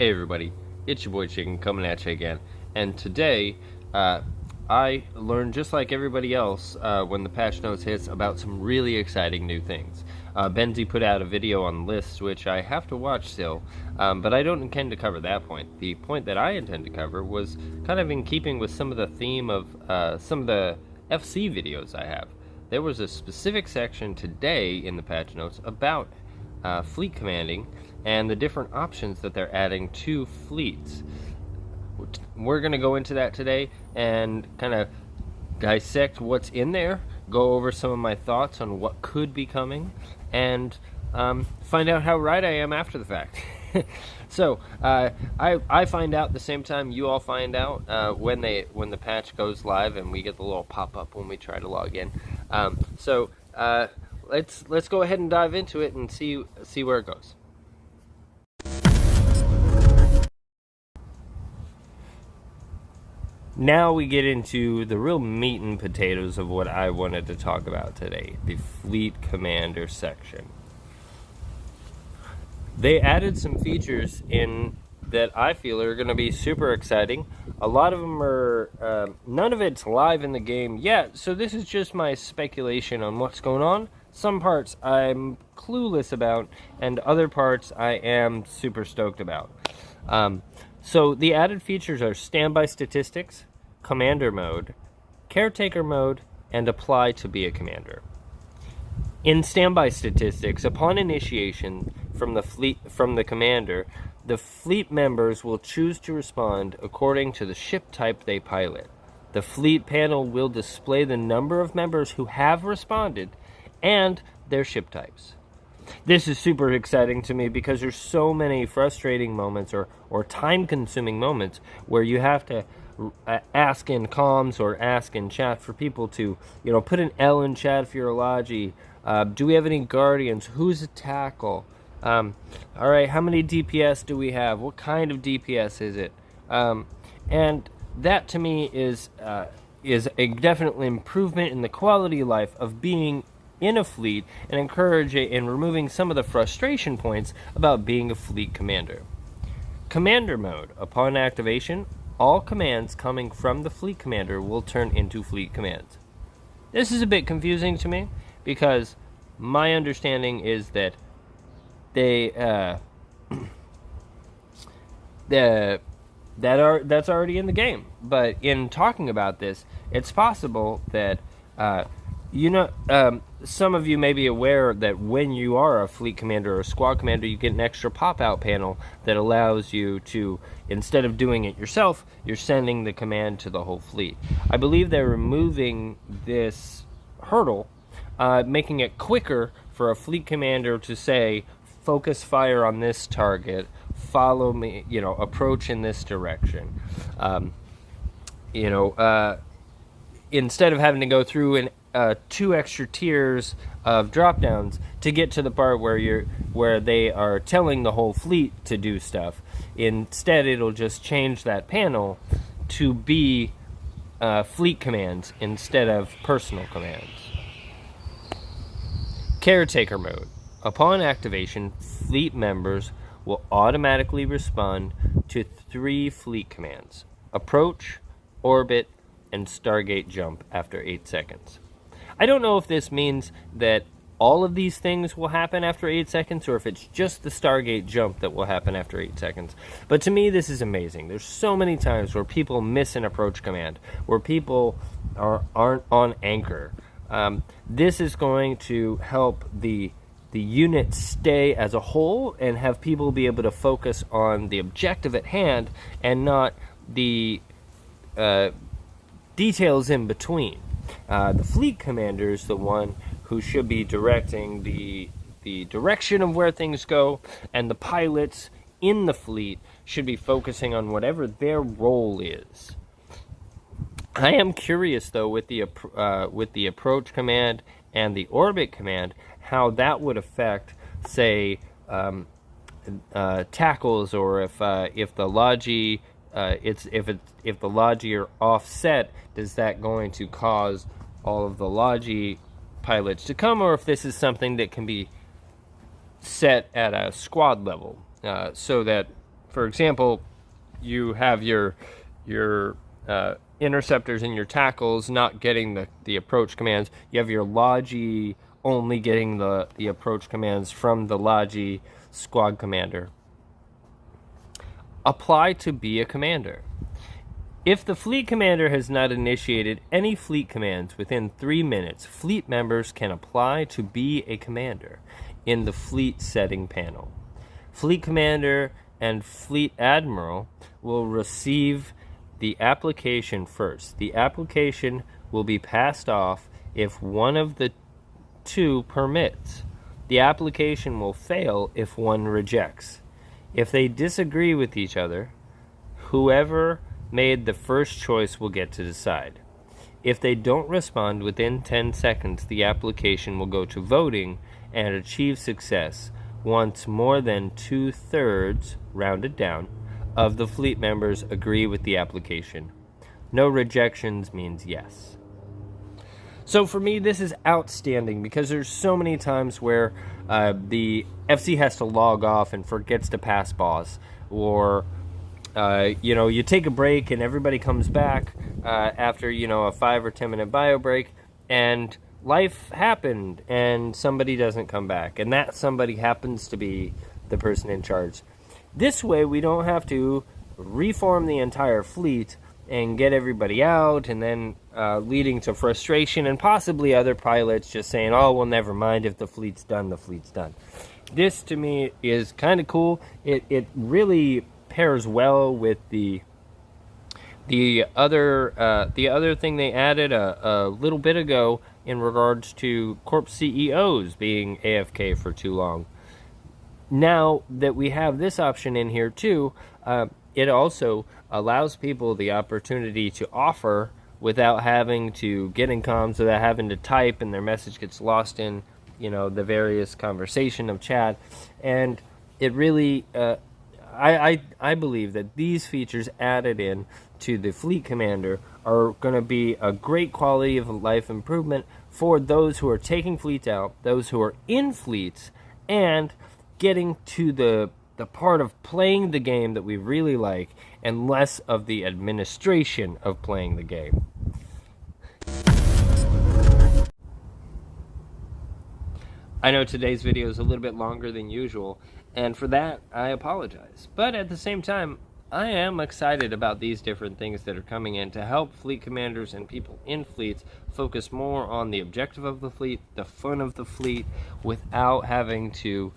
Hey everybody, it's your boy Chicken coming at you again. And today, I learned just like everybody else when the patch notes hits about some really exciting new things. Benzie put out a video on lists which I have to watch still, but I don't intend to cover that point. The point that I intend to cover was kind of in keeping with some of the theme of some of the FC videos I have. There was a specific section today in the patch notes about fleet commanding and the different options that they're adding to fleets. We're going to go into that today and kind of dissect what's in there, go over some of my thoughts on what could be coming, and find out how right I am after the fact. So I find out the same time you all find out when the patch goes live, and we get the little pop-up when we try to log in. Let's go ahead and dive into it and see where it goes. Now we get into the real meat and potatoes of what I wanted to talk about today, the Fleet Commander section. They added some features in that I feel are going to be super exciting. A lot of them are, none of it's live in the game yet, so this is just my speculation on what's going on. Some parts I'm clueless about, and other parts I am super stoked about. So the added features are standby statistics, commander mode, caretaker mode, and apply to be a commander. In standby statistics, upon initiation from the commander, the fleet members will choose to respond according to the ship type they pilot. The fleet panel will display the number of members who have responded and their ship types. This is super exciting to me because there's so many frustrating moments or time-consuming moments where you have to ask in comms or ask in chat for people to, put an L in chat for your Logi. Do we have any Guardians? Who's a tackle? All right, how many DPS do we have? What kind of DPS is it? And that to me is a definite improvement in the quality of life of being in a fleet, and encourage it in removing some of the frustration points about being a fleet commander. Commander mode. Upon activation, all commands coming from the fleet commander will turn into fleet commands. This is a bit confusing to me because my understanding is that that's already in the game. But in talking about this, it's possible that some of you may be aware that when you are a fleet commander or a squad commander, you get an extra pop-out panel that allows you to, instead of doing it yourself, you're sending the command to the whole fleet. I believe they're removing this hurdle, making it quicker for a fleet commander to say, focus fire on this target, follow me, approach in this direction. Instead of having to go through 2 extra tiers of drop downs to get to the part where they are telling the whole fleet to do stuff. Instead, it'll just change that panel to be fleet commands instead of personal commands. Caretaker mode. Upon activation, fleet members will automatically respond to 3 fleet commands: approach, orbit, and Stargate jump after 8 seconds. I don't know if this means that all of these things will happen after 8 seconds or if it's just the Stargate jump that will happen after 8 seconds. But to me, this is amazing. There's so many times where people miss an approach command, where people aren't on anchor. This is going to help the unit stay as a whole and have people be able to focus on the objective at hand and not the details in between. The fleet commander is the one who should be directing the direction of where things go, and the pilots in the fleet should be focusing on whatever their role is. I am curious though with the approach command and the orbit command, how that would affect, say, tackles, or if the Logi if the Logi are offset, is that going to cause all of the Logi pilots to come, or if this is something that can be set at a squad level, so that for example, you have your interceptors and your tackles not getting the approach commands. You have your Logi only getting the approach commands from the Logi squad commander. Apply to be a commander. If the fleet commander has not initiated any fleet commands within 3 minutes, fleet members can apply to be a commander in the fleet setting panel. Fleet commander and fleet admiral will receive the application first. The application will be passed off if one of the two permits. The application will fail if one rejects. If they disagree with each other, whoever made the first choice will get to decide. If they don't respond within 10 seconds, the application will go to voting and achieve success once more than 2/3, rounded down, of the fleet members agree with the application. No rejections means yes. So for me, this is outstanding because there's so many times where the FC has to log off and forgets to pass boss, or you take a break and everybody comes back after a 5 or 10 minute bio break, and life happened and somebody doesn't come back, and that somebody happens to be the person in charge. This way we don't have to reform the entire fleet and get everybody out, and then leading to frustration and possibly other pilots just saying, oh, well, never mind, if the fleet's done, the fleet's done. This to me is kind of cool. It really pairs well with the other thing they added a little bit ago in regards to corp CEOs being AFK for too long. Now that we have this option in here too, it also allows people the opportunity to offer without having to get in comms, without having to type and their message gets lost in the various conversation of chat. And it really I believe that these features added in to the fleet commander are going to be a great quality of life improvement for those who are taking fleets out, those who are in fleets, and getting to the part of playing the game that we really like, and less of the administration of playing the game. I know today's video is a little bit longer than usual, and for that I apologize. But at the same time, I am excited about these different things that are coming in to help fleet commanders and people in fleets focus more on the objective of the fleet, the fun of the fleet, without having to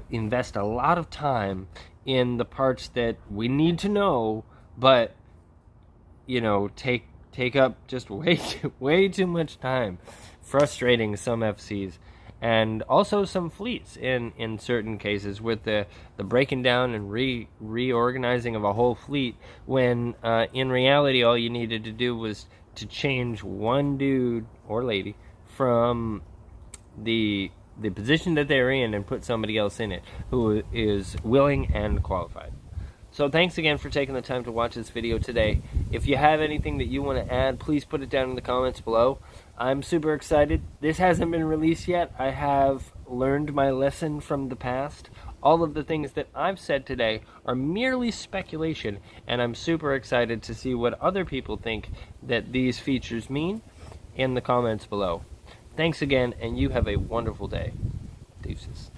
invest a lot of time in the parts that we need to know, but take up just way too much time, frustrating some FCs. And also some fleets in certain cases with the breaking down and reorganizing of a whole fleet, when in reality all you needed to do was to change one dude or lady from the position that they're in and put somebody else in it who is willing and qualified. So thanks again for taking the time to watch this video today. If you have anything that you want to add, please put it down in the comments below. I'm super excited. This hasn't been released yet. I have learned my lesson from the past. All of the things that I've said today are merely speculation, and I'm super excited to see what other people think that these features mean in the comments below. Thanks again, and you have a wonderful day. Deuces.